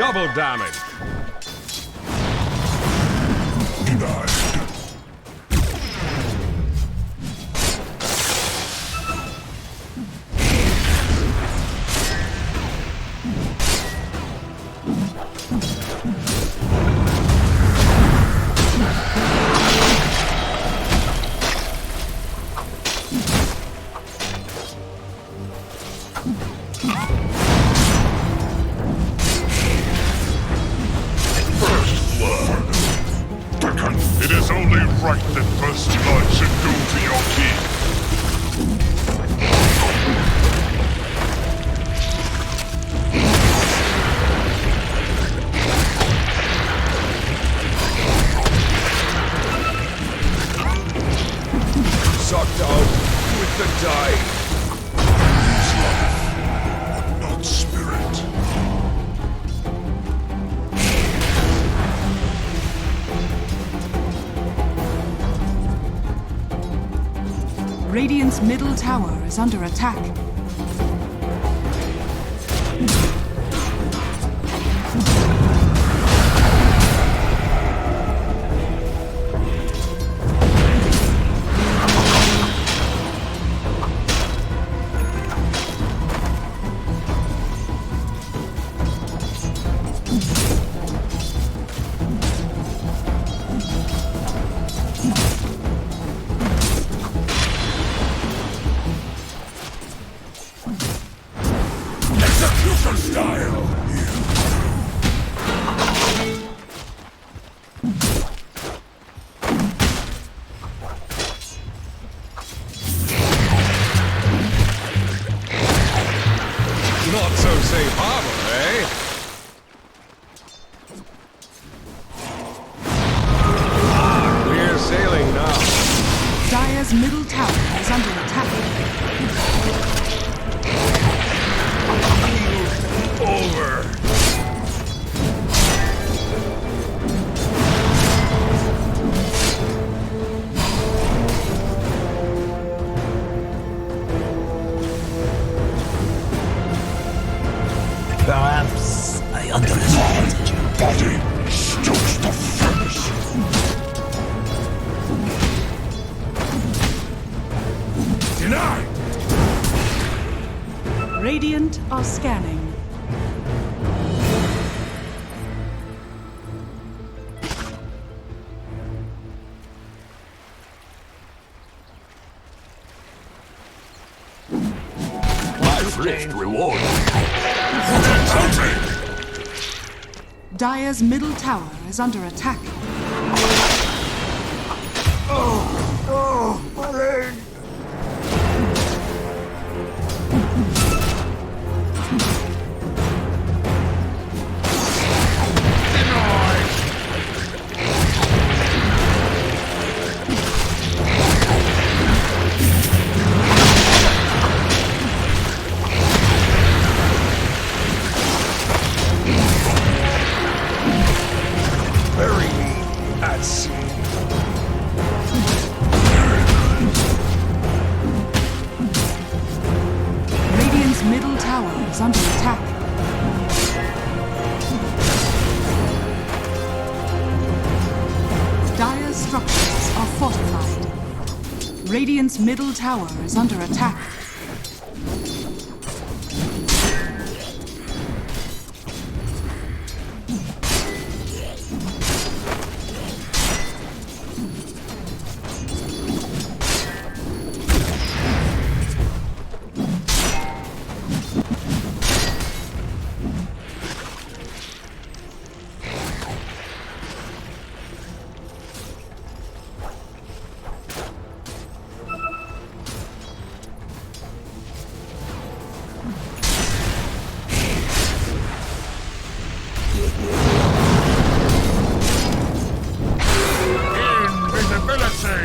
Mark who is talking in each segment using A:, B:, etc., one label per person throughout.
A: Double damage.
B: Denied.
C: It is only right that first blood should go to your king.
A: Sucked out with the die.
B: But not spirit.
D: Radiant's middle tower is under attack.
B: Execution style.
A: Not so safe harbor, eh? Clear sailing now.
D: Dire's middle tower is under attack.
A: Over.
E: Perhaps I underestimated you.
B: Body stokes the furnace. Denied.
D: Radiant are scanning.
B: My first reward.
D: Dire's middle tower is under attack.
B: Oh, my leg.
A: Bury me at sea.
D: Radiant's middle tower is under attack. Dire's structures are fortified. Radiant's middle tower is under attack.
C: Invisibility!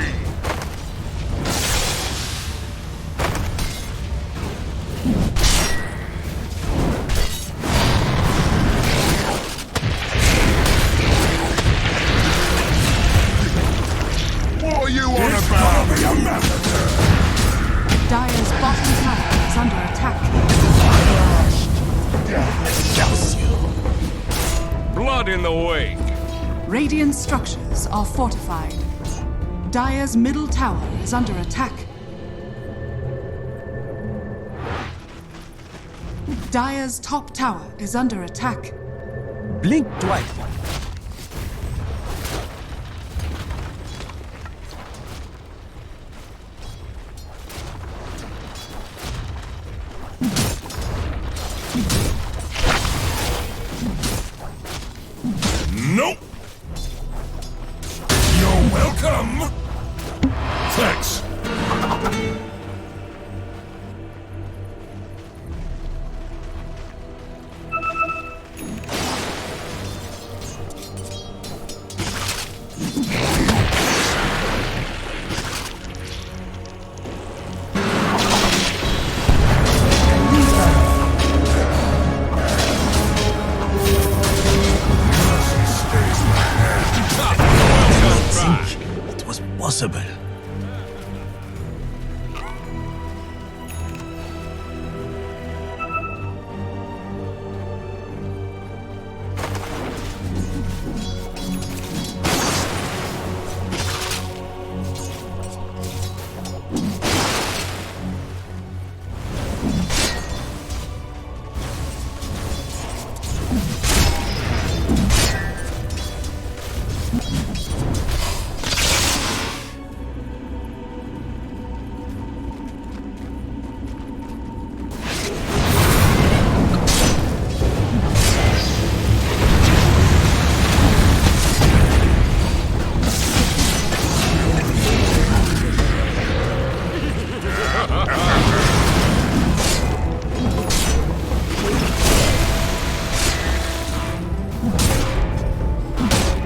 C: What are you on about?
D: Dire's bottom tower is under attack.
E: Excelsior.
A: blood in the wake.
D: Radiant structures are fortified. Dire's middle tower is under attack. Dire's top tower is under attack.
E: Blink twice.
B: Nope. You're welcome. Thanks.
E: It was possible.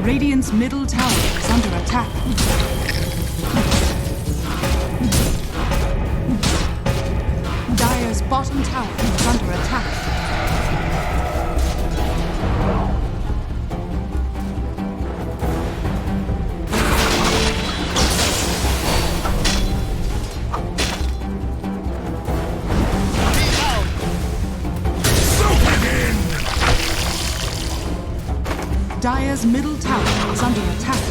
D: Radiant's middle tower is under attack. Dire's bottom tower is under attack. Dire's middle tower is under attack.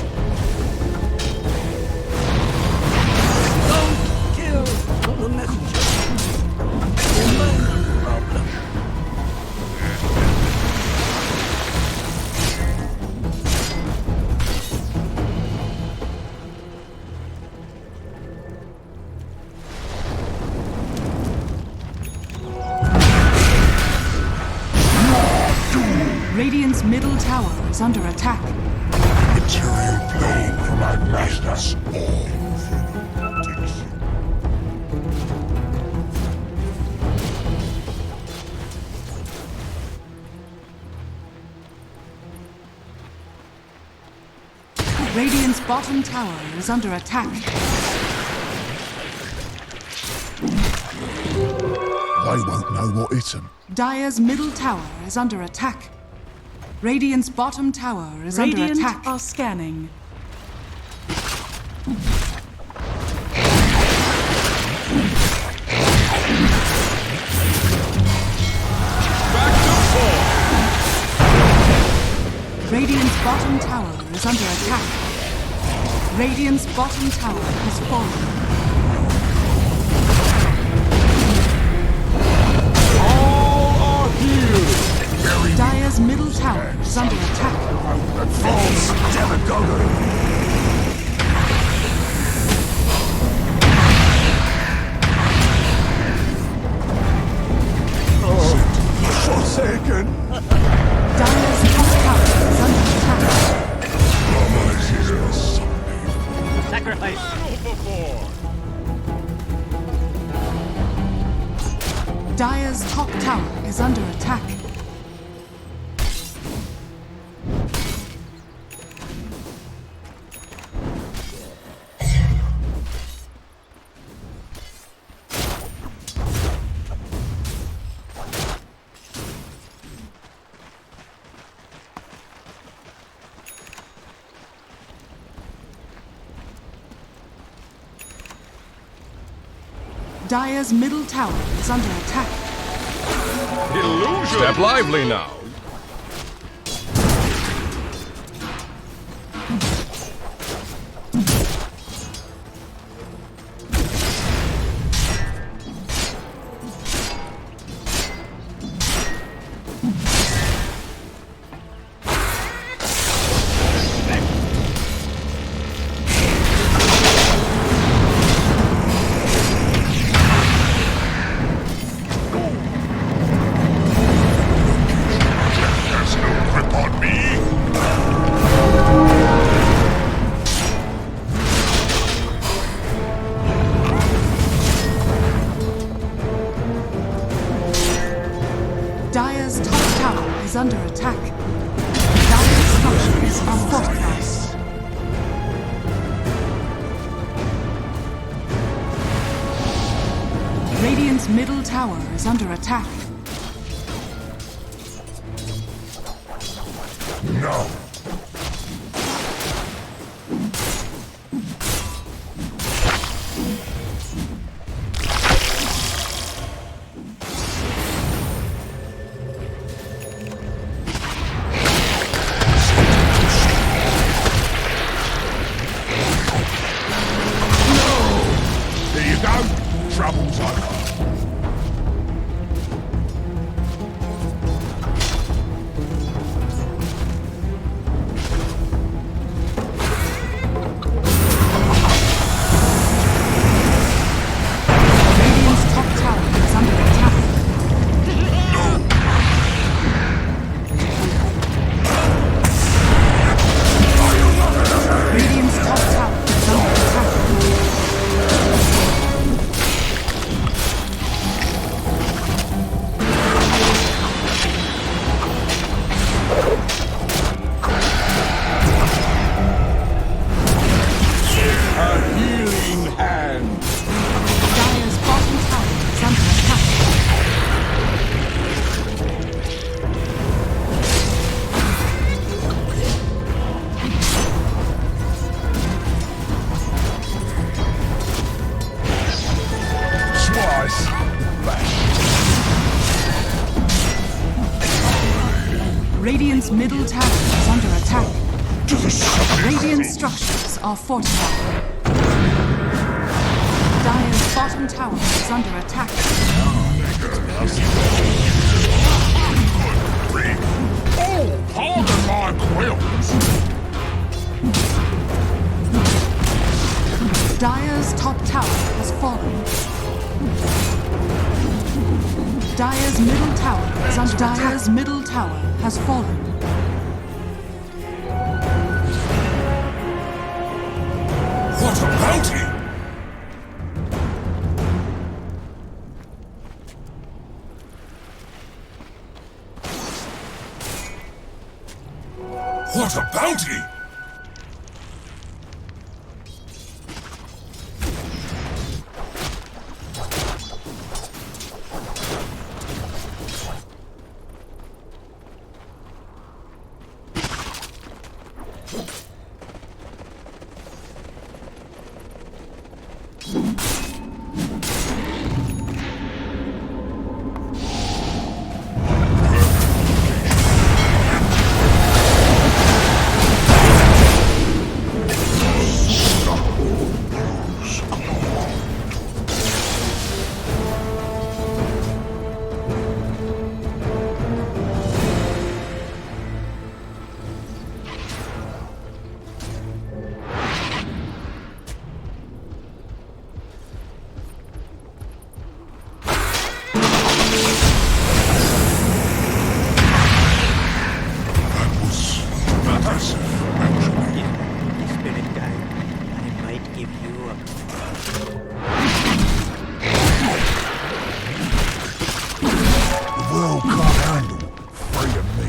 E: Don't kill the messenger. Minor problem.
D: Radiant's middle tower is under attack.
B: Material blade for my master's all.
D: Radiant's bottom tower is under attack.
B: They won't know what hit 'em.
D: Dire's middle tower is under attack. Radiant's bottom tower is under attack. Are scanning.
A: Back to full.
D: Radiant's bottom tower is under attack. Radiant's bottom tower has fallen.
A: All are healed.
D: Dire's middle tower is under attack.
B: False demagoguery. Forsaken.
D: Dire's top tower is under attack.
E: Sacrifice.
A: Battle before.
D: Dire's top tower is under attack. Dire's middle tower is under attack.
A: Illusion. Step lively now.
D: Radiant's middle tower is under attack.
B: No.
C: There you go. Trouble's over.
D: Radiant's top tower is under attack. Radiant's top tower is under attack.
B: A healing hand.
D: Dire's bottom tower is under attack.
C: Twice.
D: Radiant's middle tower is under attack.
C: To the surface.
D: Radiant structures are fortified. Dire's bottom tower is under attack.
C: Oh, pardon my quills.
D: Dire's top tower has fallen. Dire's middle tower is under attack. Dire's middle tower has fallen.
B: What a bounty! What a bounty!
E: Spirit guide, I might give you a
B: The world can't handle free of me.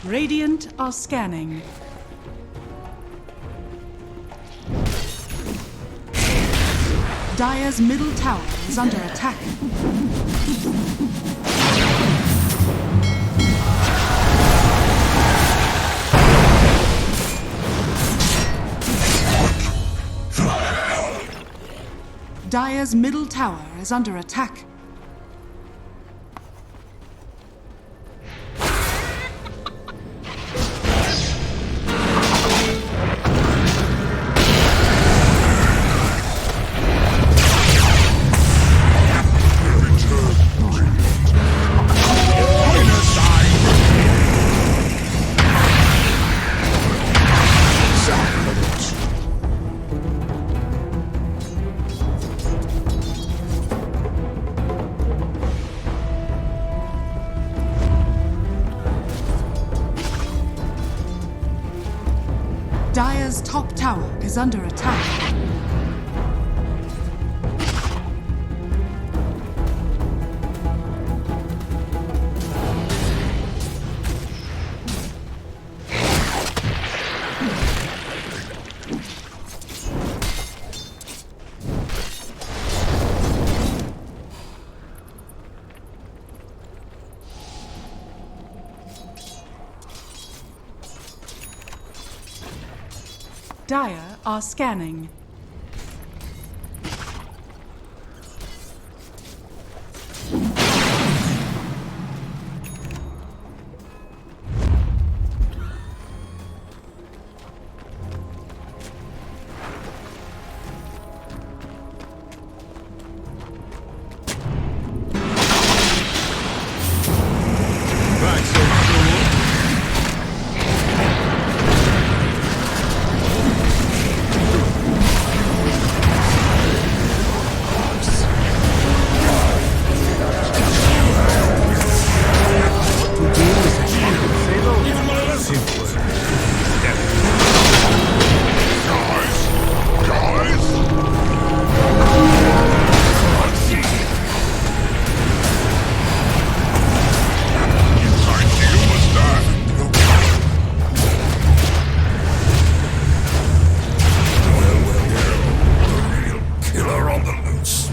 D: Radiant are scanning. Dire's middle tower is under attack. Dire's middle tower is under attack. Dire's top tower is under attack. Dire are scanning.
A: Back so soon.
B: Killer on the loose.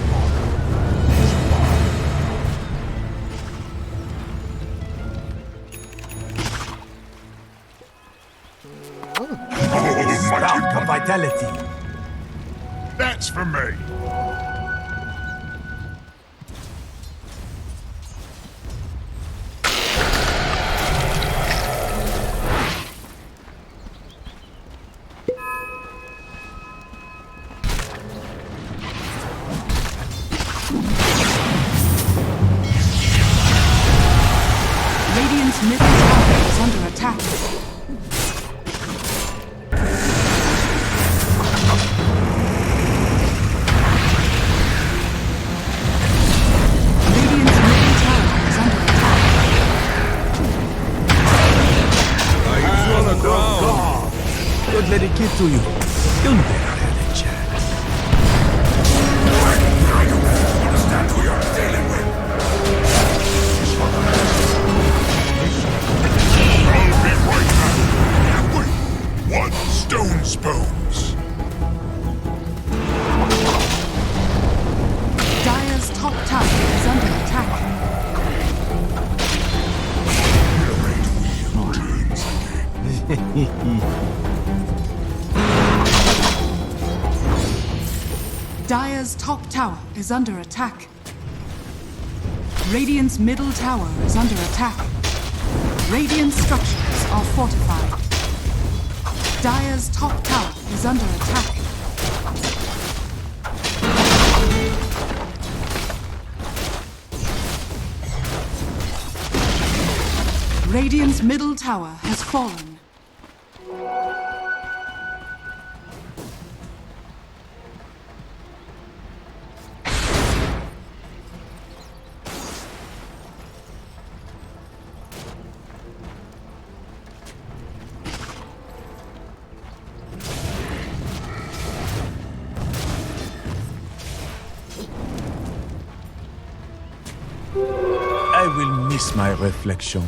C: Almighty one.
E: Vitality.
C: That's for me.
D: Radiant's middle tower is under attack. Radiant's middle tower is under attack.
A: Are you on the ground?
E: Don't let it get to you. You'll never have a chance.
B: Understand who you're dealing with.
C: I'll be right back. Wait, what? Stone spoons.
D: Dire's top tower is under attack. Dire's top tower is under attack. Radiant's middle tower is under attack. Radiant structures are fortified. Dire's top tower is under attack. Radiant's middle tower has fallen.
E: I will miss my reflection.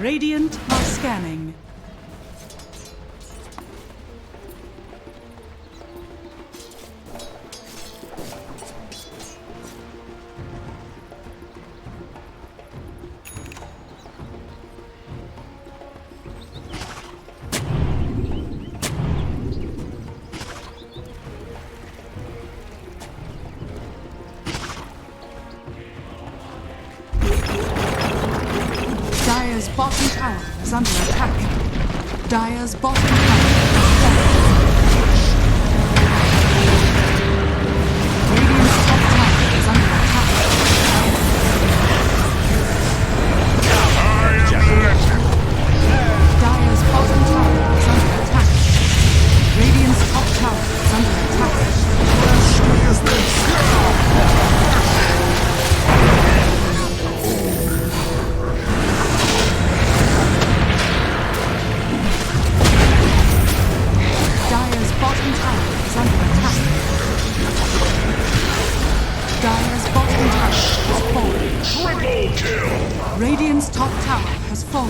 D: Radiant are scanning. Dire's bottom tower is under attack. Dire's bottom tower is falling. Radiant's top tower is under attack.
C: I am legend.
D: Dire's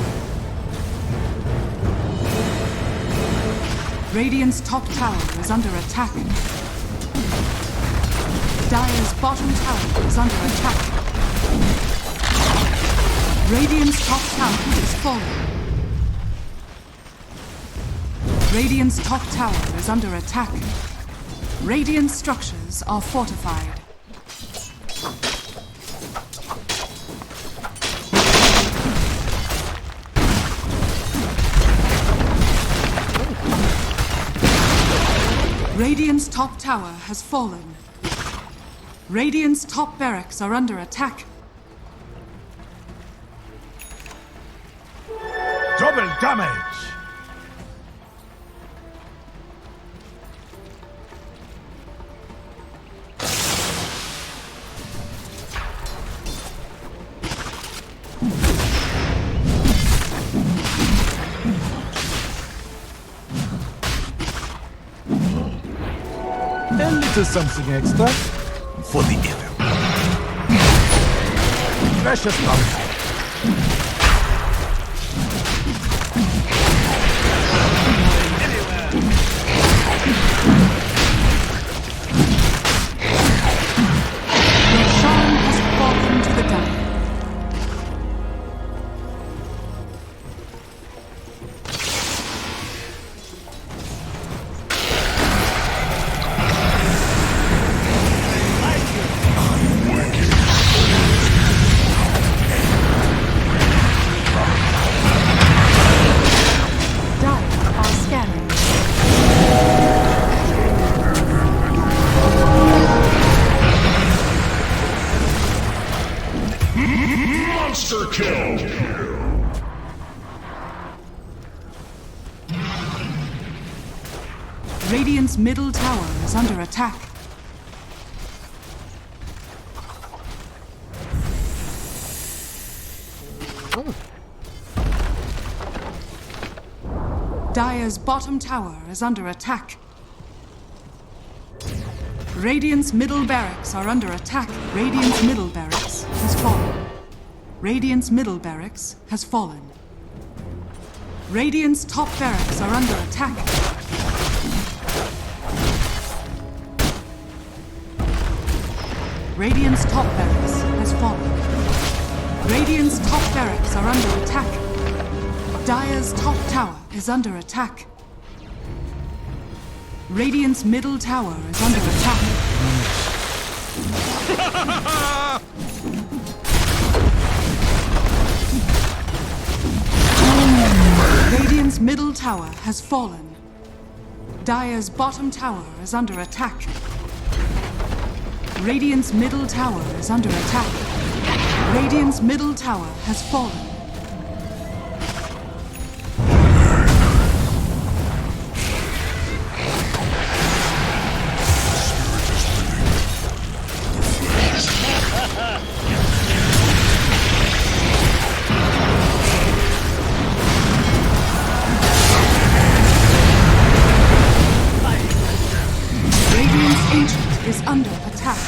D: fallen. Radiant's top tower is under attack. Dire's bottom tower is under attack. Radiant's top tower is falling. Radiant's top tower is under attack. Radiant structures are fortified. Radiant's top tower has fallen. Radiant's top barracks are under attack.
B: Double damage!
F: A little something extra.
B: For the evil. Precious bounty.
D: Roshan has fallen to the Dire. Dire are scanning.
C: Monster kill!
D: Radiant's middle tower is under attack. Dire's bottom tower is under attack. Radiant's middle barracks are under attack. Radiant's middle barracks has fallen. Radiant's middle barracks has fallen. Radiant's top barracks are under attack. Radiant's top barracks has fallen. Radiant's top barracks are under attack. Dire's top tower is under attack. Radiant's middle tower is under attack. Radiant's middle tower has fallen. Dire's bottom tower is under attack. Radiant's middle tower is under attack. Radiant's middle tower has fallen. Radiant's ancient is under attack.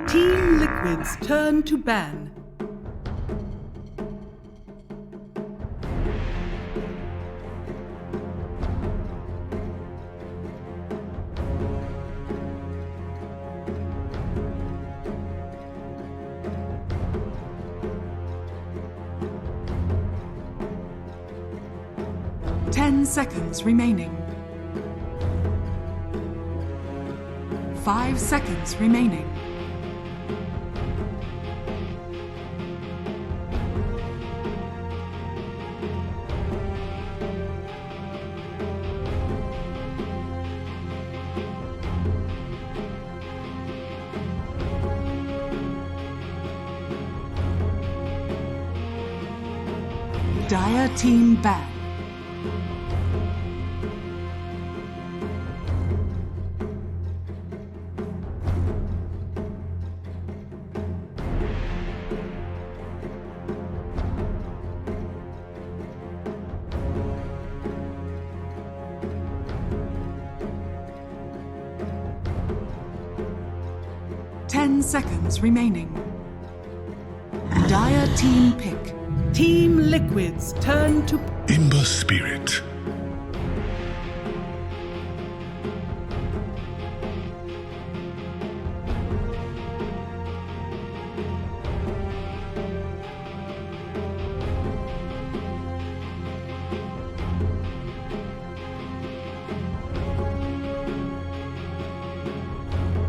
D: Team Liquid's turn to ban. Ten seconds remaining. 5 seconds remaining. Dire team ban. Ten seconds remaining. Dire team pick. Team Liquid's turn to...
B: Ember Spirit.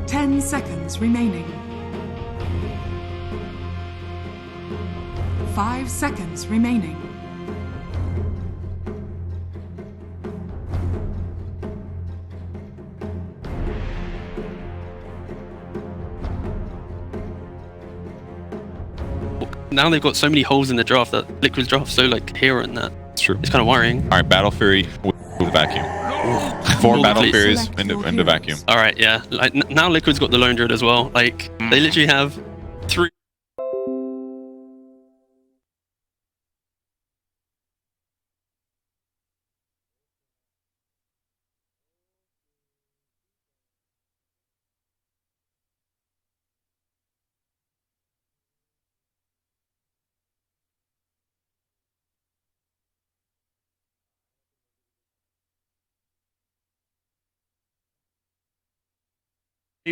D: Ten seconds remaining. 5 seconds remaining.
F: Now they've got so many holes in the draft that Liquid's draft so like hero in that.
G: It's true.
F: It's kind of worrying.
G: All right, Battle Fury with the vacuum. 4
F: Hold
G: Battle
F: please.
G: Furies
D: Select
G: into
D: your
G: vacuum.
D: heroes.
F: All right, yeah. Like now Liquid's got the Lone Druid as well. Like they literally have 3.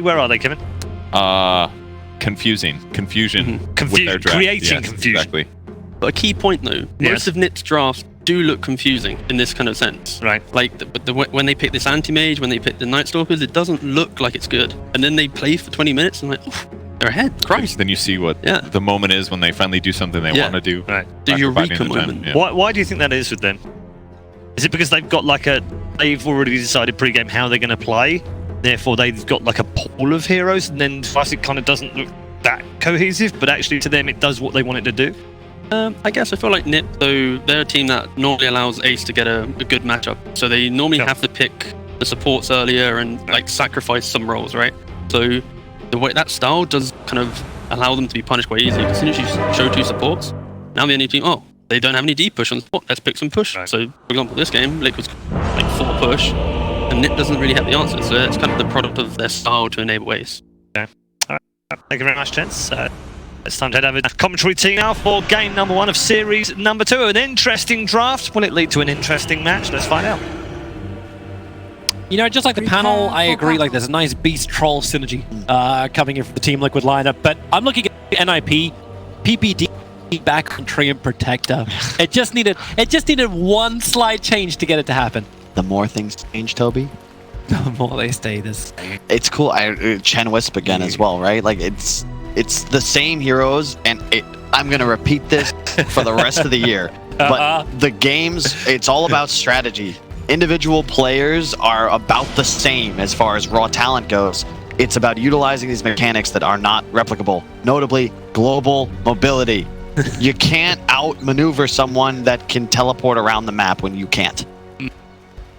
H: Where are they, Kevin?
G: Confusion with their draft.
H: Creating
G: Yes,
H: confusion.
G: Exactly.
F: But a key point though,
H: Yes.
F: most of Nit's drafts do look confusing in this kind of sense.
H: Right.
F: Like when they pick this anti-mage, when they pick the Night Stalkers, it doesn't look like it's good. And then they play for 20 minutes and like, oof, they're ahead. Christ.
G: Then you see what
F: Yeah.
G: the moment is when they finally do something they
F: Yeah.
G: want to do.
H: Right.
F: The
G: after fighting
F: Eureka
G: the time.
F: moment.
G: Yeah.
H: Why do you think that is with them? Is it because they've got they've already decided pre-game how they're going to play, therefore they've got like a pool of heroes, and then for us it kind of doesn't look that cohesive, but actually to them it does what they want it to do?
F: I guess I feel like Nip, though, they're a team that normally allows Ace to get a good matchup. So they normally have to pick the supports earlier and like sacrifice some roles, right? So the way that style does kind of allow them to be punished quite easily. As soon as you show 2 supports, now the only team, they don't have any deep push on support. Let's pick some push.
H: Right.
F: So, for example, this game, Liquid's like 4 push, and Nip doesn't really have the answer. So it's kind of the product of their style to enable Ace.
H: Okay. All right. Thank you very much, gents. It's time to have a commentary team now for game number 1 of series number 2. An interesting draft. Will it lead to an interesting match? Let's find out.
I: You know, just like the panel, I agree, like there's a nice beast troll synergy coming in from the Team Liquid lineup, but I'm looking at NIP, PPD back on Tree and Protector. It just needed one slight change to get it to happen.
J: The more things change, Toby,
I: The more they stay the same.
J: it's cool. Chen Wisp again as well, right? Like it's the same heroes, and I'm gonna repeat this for the rest of the year. But the games, it's all about strategy. Individual players are about the same as far as raw talent goes. It's about utilizing these mechanics that are not replicable, notably global mobility. You can't outmaneuver someone that can teleport around the map when you can't.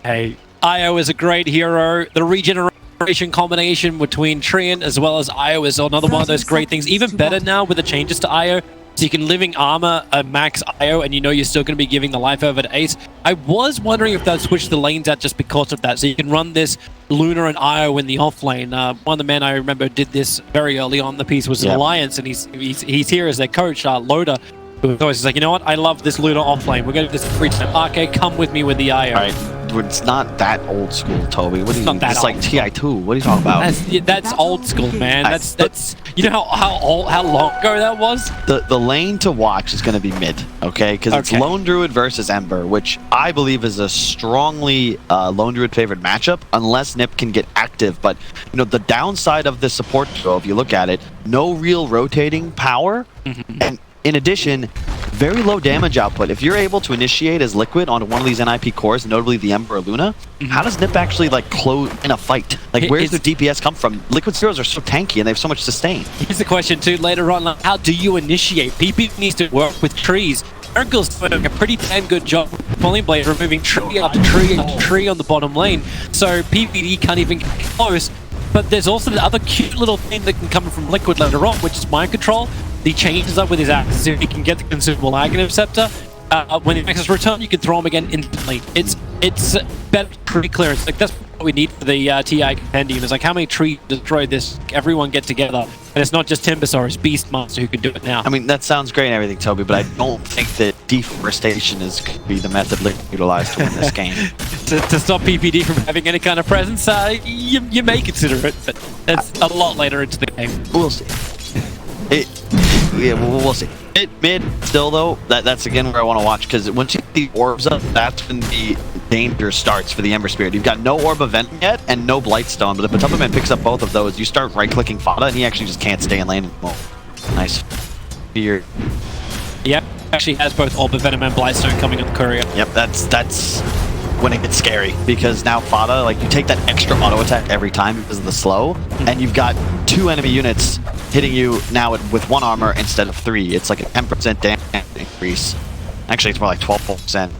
I: Hey, Io is a great hero. The regeneration combination between Trian as well as Io is another one of those great things. Even better now with the changes to Io. So you can living armor a max IO, and you know you're still going to be giving the life over to Ace. I was wondering if they'd switch the lanes out just because of that. So you can run this Luna and IO in the off lane. One of the men I remember did this very early on the piece was an Alliance, and he's here as their coach, Loda, who was always like, you know what, I love this Luna off lane. We're going to do this free time. Okay, come with me with the IO.
J: All right. It's not that old school, Toby. What do you mean? It's like TI2. What are you talking about?
I: That's old school, man. That's you know how long ago that was?
J: The lane to watch is going to be mid, okay? Because it's Lone Druid versus Ember, which I believe is a strongly Lone Druid favored matchup, unless Nip can get active. But you know, the downside of the support duo, if you look at it, no real rotating power, and in addition, very low damage output. If you're able to initiate as Liquid onto one of these NIP cores, notably the Ember or Luna, how does Nip actually like close in a fight? Like, where's their DPS come from? Liquid's heroes are so tanky and they have so much sustain.
I: Here's the question too later on, like, how do you initiate? PP needs to work with trees. Miracle's doing a pretty damn good job Falling Blade, removing tree after tree after tree on the bottom lane. So PPD can't even get close. But there's also the other cute little thing that can come from Liquid later on, which is mind control. He changes up with his axes so he can get the consumable Aghanim Scepter. When the axes return, you can throw him again instantly. It's better tree clearance. Like, that's what we need for the TI compendium. It's like, how many trees destroyed this? Everyone get together. And it's not just Timbersaur, it's Beastmaster who can do it now.
J: I mean, that sounds great and everything, Toby, but I don't think that deforestation is going to be the method utilized to win this game.
I: to stop PPD from having any kind of presence, you may consider it, but that's a lot later into the game.
J: We'll see. We'll see. Mid still though, that's again where I want to watch, because once you get the orbs up, that's when the danger starts for the Ember Spirit. You've got no Orb of Venom yet and no Blightstone, but if Matumbaman picks up both of those, you start right-clicking Fada and he actually just can't stay in lane anymore. Nice. Fear.
I: Yep, actually has both Orb of Venom and Blightstone coming on the courier.
J: Yep, that's when it gets scary, because now Fada, like, you take that extra auto attack every time because of the slow, and you've got 2 enemy units hitting you now with 1 armor instead of 3. It's like a 10% damage increase. Actually, it's more like 12%.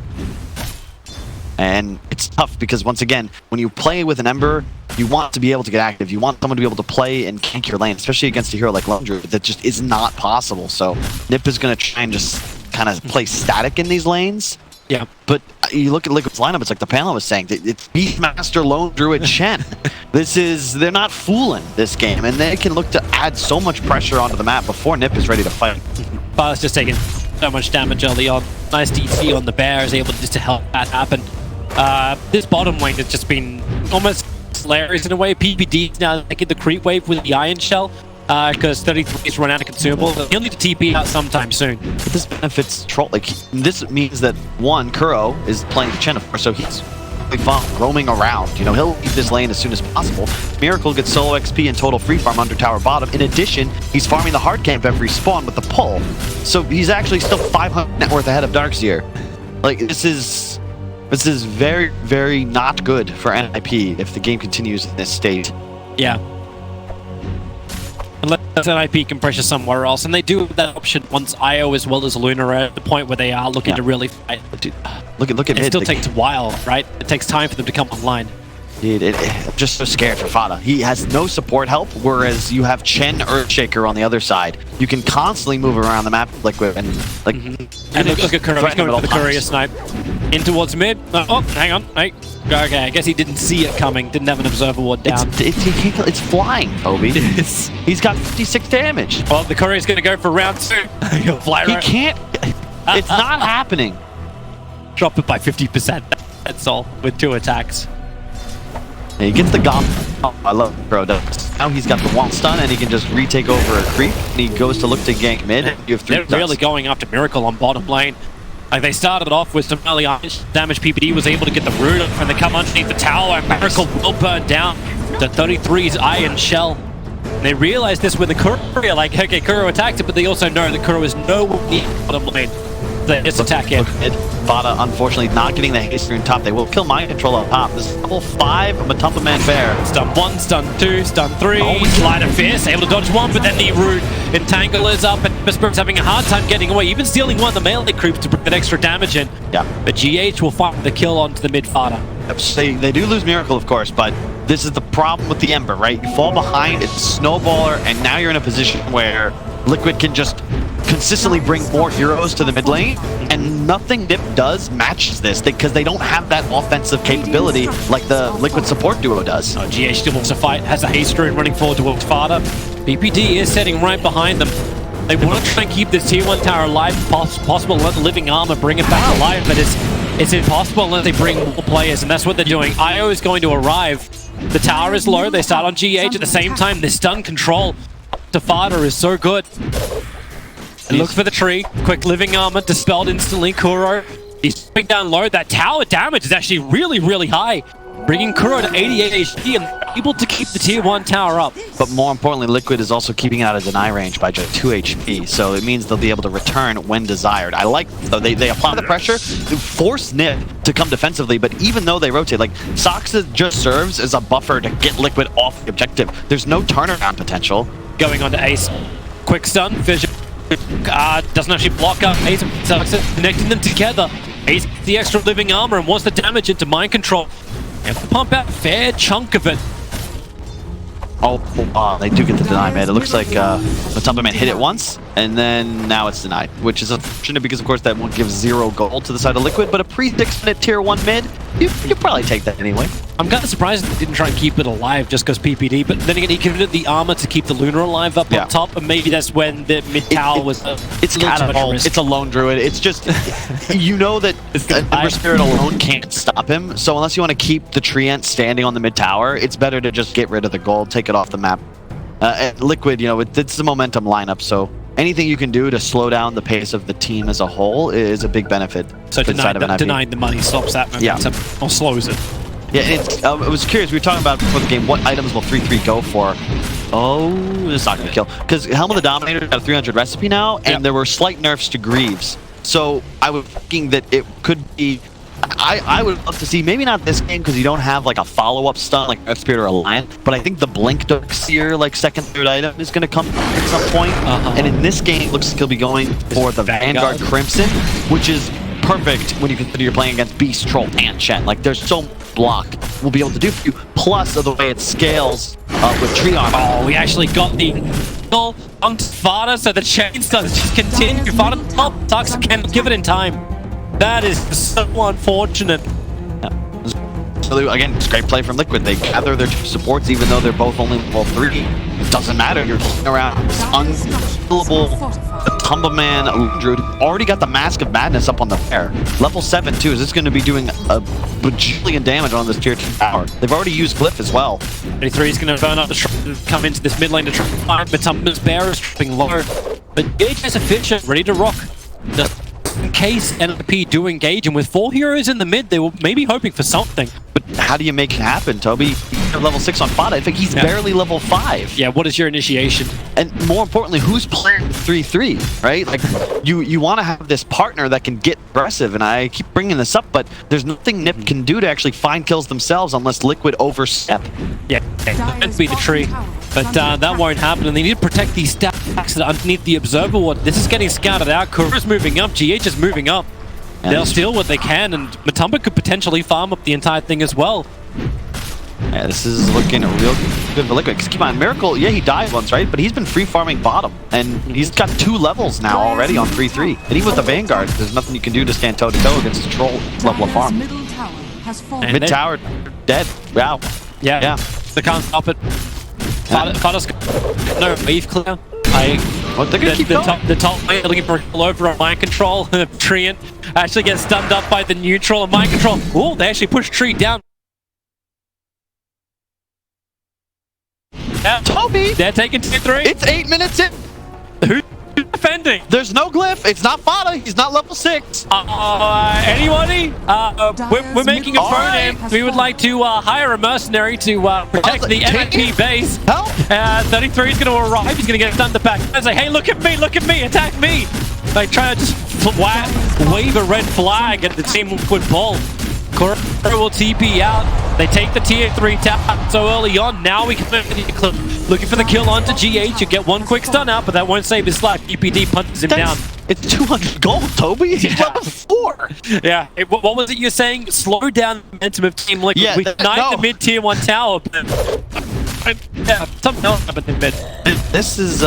J: And it's tough because, once again, when you play with an Ember, you want to be able to get active. You want someone to be able to play and gank your lane, especially against a hero like Lone Druid. That just is not possible. So Nip is going to try and just kind of play static in these lanes.
I: Yeah.
J: But you look at Liquid's lineup, it's like the panel was saying, it's Beastmaster, Lone Druid, Shen. They're not fooling this game, and they can look to add so much pressure onto the map before Nip is ready to fight.
I: Bara's just taking so much damage early on. Nice DC on the bear is able just to help that happen. This bottom lane has just been almost hilarious in a way. PPD is now taking the creep wave with the Iron Shell, because 33's run out of consumables. He'll need to TP out sometime soon.
J: But this benefits Troll. Like, this means that, one, Kuro is playing Chen, of course, so he's really fun roaming around. You know, he'll leave this lane as soon as possible. Miracle gets solo XP and total free farm under tower bottom. In addition, he's farming the hard camp every spawn with the pull. So he's actually still 500 net worth ahead of Darkseer. Like, this is very, very not good for NIP if the game continues in this state.
I: Yeah. Unless NIP can pressure somewhere else, and they do have that option once IO as well as Luna are at the point where they are looking to really fight.
J: Dude, look at
I: it
J: mid.
I: Still takes a while, right? It takes time for them to come online.
J: Dude, I'm just so scared for Fada. He has no support help, whereas you have Chen Earthshaker on the other side. You can constantly move around the map Liquid and like.
I: And look at Kuro. He's going for the courier snipe in towards mid. Oh, hang on. Hey. Okay, I guess he didn't see it coming. Didn't have an observer ward down.
J: It's flying, Toby. He's got 56 damage.
I: Well, the courier's going to go for round 2. He'll fly
J: he
I: right.
J: Can't. It's not happening.
I: Drop it by 50%. That's all with 2 attacks.
J: And he gets the Goblin. Oh, I love Kuro does. Now he's got the 1 stun and he can just retake over a creep. And he goes to look to gank mid. You have 3
I: They're really going after Miracle on bottom lane. Like, they started off with some early damage. PPD was able to get the root up and they come underneath the tower, and Miracle will burn down the 33's Iron Shell. And they realized this with the courier, like, okay, Kuro attacked it, but they also know that Kuro is nowhere near bottom lane. They just attack it.
J: Fada, unfortunately, not getting the haste rune top. They will kill Mind Control up top. This is level 5 Matumbaman Bear.
I: Stun 1, stun 2, stun 3. Light of Fierce, able to dodge 1, but then the root Entangle is up, and Spirit's having a hard time getting away. Even stealing 1 of the melee creeps to bring that extra damage in.
J: Yeah.
I: But GH will find the kill onto the mid Fada.
J: They do lose Miracle, of course, but this is the problem with the Ember, right? You fall behind, it's a snowballer, and now you're in a position where Liquid can just consistently bring more heroes to the mid lane, and nothing Nip does matches this because they don't have that offensive capability like the Liquid support duo does.
I: Oh, GH still wants to fight, has a haste rune running forward towards Fada. PPD is sitting right behind them. They want to try and keep this tier 1 tower alive if possible, let the living armor bring it back alive, but it's impossible unless they bring more players, and that's what they're doing. IO is going to arrive. The tower is low, they start on GH at the same time. The stun control to Fada is so good. And look for the tree. Quick living armor dispelled instantly. Kuro, he's dropping down low. That tower damage is actually really, really high. Bringing Kuro to 88 HP and able to keep the tier 1 tower up.
J: But more importantly, Liquid is also keeping it out of deny range by just 2 HP, so it means they'll be able to return when desired. I like, though, they apply the pressure, force Nip to come defensively, but even though they rotate, like, Soxa just serves as a buffer to get Liquid off the objective. There's no turnaround potential.
I: Going on to Ace. Quick stun, Vision. Doesn't actually block up Ace and Soxa, connecting them together. Ace gets the extra living armor and wants the damage into mind control. Have to pump out a fair chunk of it.
J: Oh, they do get the deny mid. It looks like Matumba Man hit it once, and then now it's denied, which is unfortunate because, of course, that won't give 0 gold to the side of Liquid, but a pre-6-minute tier 1 mid, you probably take that anyway.
I: I'm kind of surprised they didn't try and keep it alive just because PPD, but then again, he committed the armor to keep the Lunar alive up on top, and maybe that's when the mid tower was
J: it's catapult, it's a lone druid, it's just, you know that Ember Spirit alone can't stop him, so unless you want to keep the Treant standing on the mid tower, it's better to just get rid of the gold, take it off the map. Liquid, you know, it's the momentum lineup, so anything you can do to slow down the pace of the team as a whole is a big benefit.
I: So denying the money stops that momentum, or slows it.
J: Yeah, it's, I was curious, we were talking about before the game, what items will 3-3 go for? Oh, it's not going to kill. Because Helm of the Dominator got a 300 recipe now, and there were slight nerfs to Greaves. So I was thinking that it could be... I would love to see, maybe not this game because you don't have like a follow-up stun like Earth Spirit or Alliance, but I think the Blink Seer, like second, third item is going to come at some point. And in this game, it looks like he'll be going for the Vanguard Crimson, which is perfect when you consider you're playing against Beast, Troll, and Chen. Like, there's so much block we'll be able to do for you, plus of the way it scales with tree armor.
I: Oh, we actually got the on Fada, so the chain stuns just continue. Fada top, Soxa can't give it in time. That is so unfortunate.
J: So again, it's great play from Liquid. They gather their 2 supports even though they're both only level 3. It doesn't matter. You're looking around this unkillable Tumba Man Druid who already got the Mask of Madness up on the fair. Level 7 too. Is this going to be doing a bajillion damage on this tier 2 tower? They've already used Glyph as well.
I: 33 is going to burn up the shrine and come into this mid lane to try and find, but Tumba's Bear is dropping low. But GH has a Fisher ready to rock. Just in case NLP do engage, and with 4 heroes in the mid, they were maybe hoping for something.
J: But how do you make it happen, Toby? You're level 6 on Fada. I think he's barely level 5.
I: Yeah, what is your initiation?
J: And more importantly, who's playing 3-3, right? Like, you want to have this partner that can get aggressive, and I keep bringing this up, but there's nothing Nip can do to actually find kills themselves unless Liquid overstep.
I: Yeah, meant to be the tree. But that won't happen, and they need to protect these stacks that are underneath the Observer Ward. This is getting scouted out. Kuro's moving up, GH is moving up. And they'll steal what they can, and Matumba could potentially farm up the entire thing as well.
J: Yeah, this is looking real good for Liquid. Because keep in mind, Miracle, yeah, he died once, right? But he's been free farming bottom, and he's got 2 levels now already on 3-3. And even with the Vanguard, there's nothing you can do to stand toe-to-toe against the Troll level of farm. Mid tower dead. Wow.
I: Yeah. They can't stop it. Fada's no wave clear.
J: They're gonna keep going.
I: The top lane looking for a kill over on mind control. Treant actually gets stunned up by the neutral and mind control. Oh, they actually push Tree down.
J: Toby!
I: They're taking tier 3.
J: It's 8 minutes in.
I: Who's defending?
J: There's no Glyph. It's not Fada. He's not level 6.
I: Anybody? We're making a phone name. We would like to hire a mercenary to protect the MNP base.
J: Help!
I: 33 is going to arrive. He's going to get stunned the back and say, hey, look at me, attack me. They try to just wave a red flag at the Team Liquid ball. Kuro will TP out. They take the tier 3 tap so early on. Now we can looking for the kill onto GH. You get 1 quick stun out, but that won't save his life. PPD punches him down.
J: It's 200 gold, Toby. He's level 4.
I: Yeah. What was it you're saying? Slow down the momentum of Team Liquid.
J: Yeah,
I: we denied the mid tier 1 tower. But something else happened in mid.
J: This is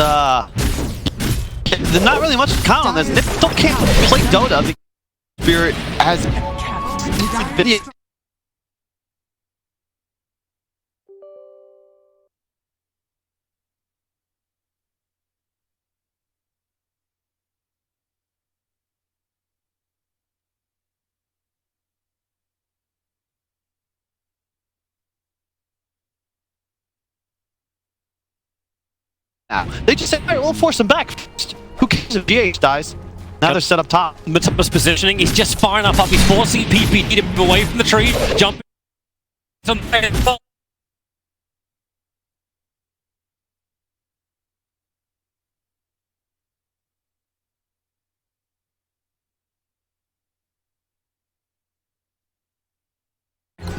J: there's not really much to count on this. Nip still can't play Dota. The Spirit has video. Now. They just said, all right, we'll force him back. Who cares if GH dies? Now they're set up top.
I: Matop's positioning, he's just far enough up. He's forcing PPD to move away from the tree, jumping.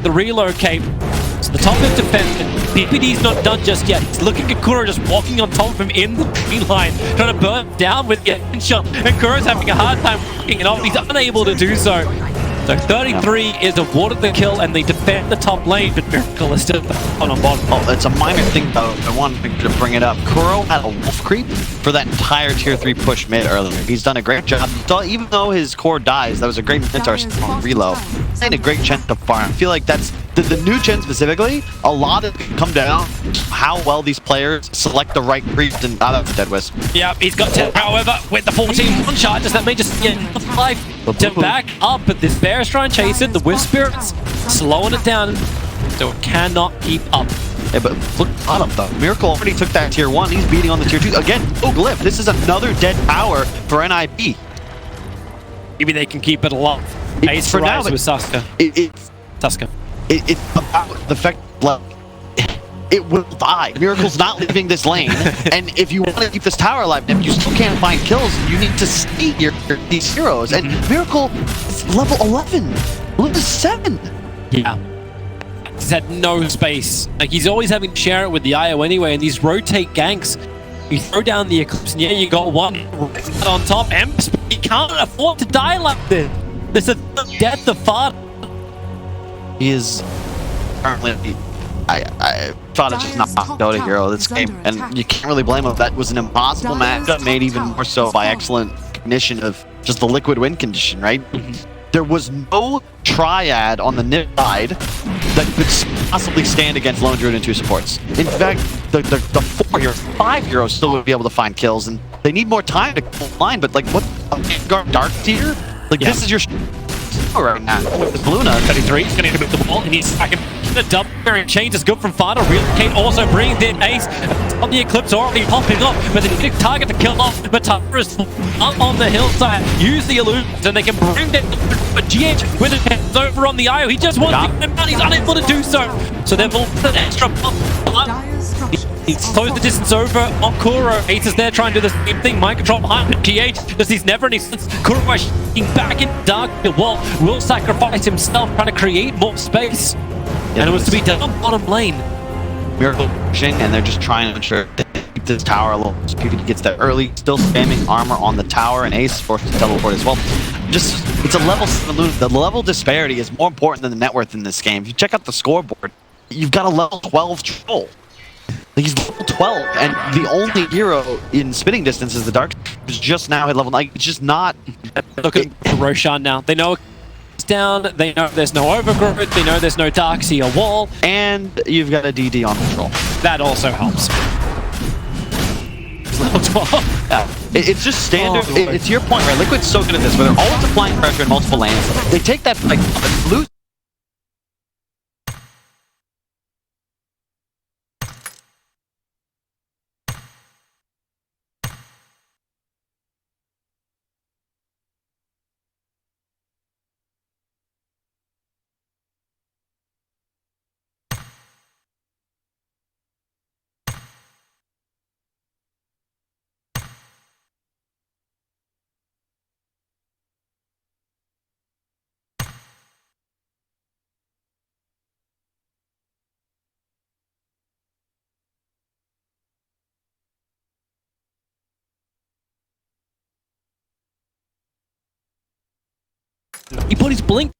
I: The relocate. So the top is defended. PPD's not done just yet. He's looking at Kuro just walking on top of him in the green line, trying to burn down with the shot. And Kuro's having a hard time walking it off. He's unable to do so. So 33 is awarded the kill, and they defend the top lane, but Miracle is still on bottom.
J: Oh, it's a minor thing though. I wanted to bring it up. Kuro had a wolf creep for that entire tier 3 push mid earlier. He's done a great job. So even though his core dies, that was a great mentor on reload. And a great chance to farm. I feel like that's the new gen specifically. A lot of it come down how well these players select the right creeps and that's Dead Wisp.
I: Yeah, he's got 10. However, with the 14 one charges, that may just get life to back up, but this bear is trying to chase it. The Wisp Spirit's slowing it down, so it cannot keep up.
J: Yeah, but look bottom though. Miracle already took that tier 1. He's beating on the tier 2. Again, no glyph. This is another dead power for NIP.
I: Maybe they can keep it alive. Ace for now, with Saska. Saska.
J: It's about the fact like it will die. Miracle's not leaving this lane, and if you want to keep this tower alive, if you still can't find kills, you need to see these heroes. And Miracle is level 11, level 7.
I: Yeah. He's had no space. Like, he's always having to share it with the IO anyway, and these rotate ganks. You throw down the Eclipse, and yeah, you got one right on top. Emps, but you can't afford to die like this. There's a death of father.
J: He is currently. I thought it's just not Dota hero this game, and you can't really blame him. That was an impossible matchup, made even more so by excellent recognition of just the liquid win condition, right? There was no triad on the NIP side that could possibly stand against Lone Druid and 2 supports. In fact, the 4 heroes, 5 heroes still would be able to find kills, and they need more time to kill line, but like, what, a Vanguard Dark tier? Like, this is your right now. With Luna.
I: 33, he's going to hit the wall, and he's stacking the double variant change is good from Fada. Relocate also brings in Ace. On the Eclipse already popping off, but they need a target to kill off. But Tara is up on the hillside. Use the illusions, and they can bring down. But GH with his hands over on the IO. He just wants to get him out. He's unable to do so. So they've all put an extra pump. He's closed the distance over on Kuro. Ace is there trying to do the same thing. Microtron behind GH. Does he's never any sense. Kuro is back in dark. The wall will sacrifice himself, trying to create more space. And it was to be done on bottom lane.
J: Miracle pushing, and they're just trying to ensure that keep this tower a little. So PPD gets there early, still spamming armor on the tower, and Ace forced to teleport as well. Just, it's a level 7 loot. The level disparity is more important than the net worth in this game. If you check out the scoreboard, you've got a level 12 troll. He's level 12, and the only hero in spitting distance is the Dark. Who's just now at level 9. It's just not.
I: Look at Roshan now. They know it's down. They know there's no overgrowth. They know there's no Darkseid or wall.
J: And you've got a DD on control.
I: That also helps. Level 12.
J: Yeah. It's just standard. It's your point, right? Liquid's so good at this, where they're always applying pressure in multiple lanes. They take that, like, lose.
I: He put his blink.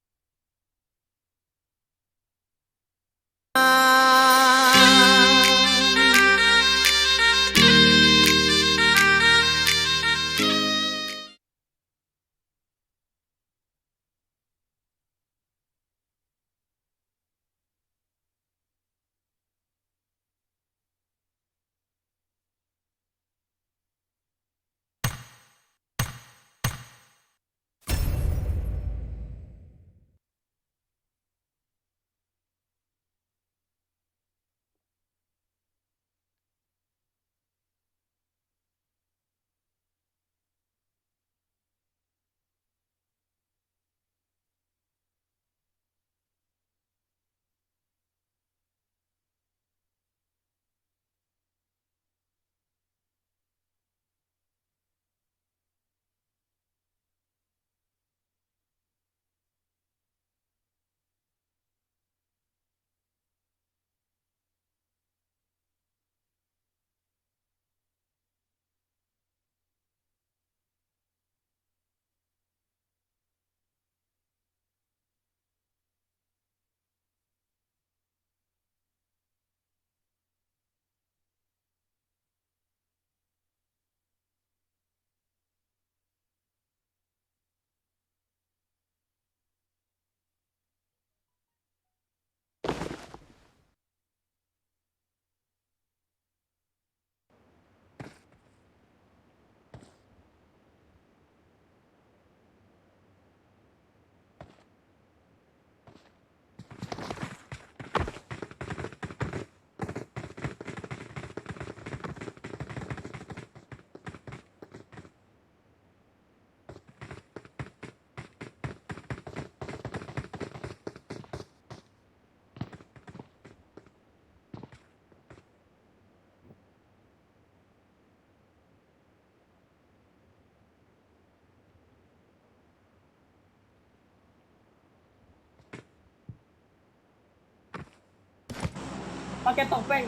K: ปาเกตตกแป้ง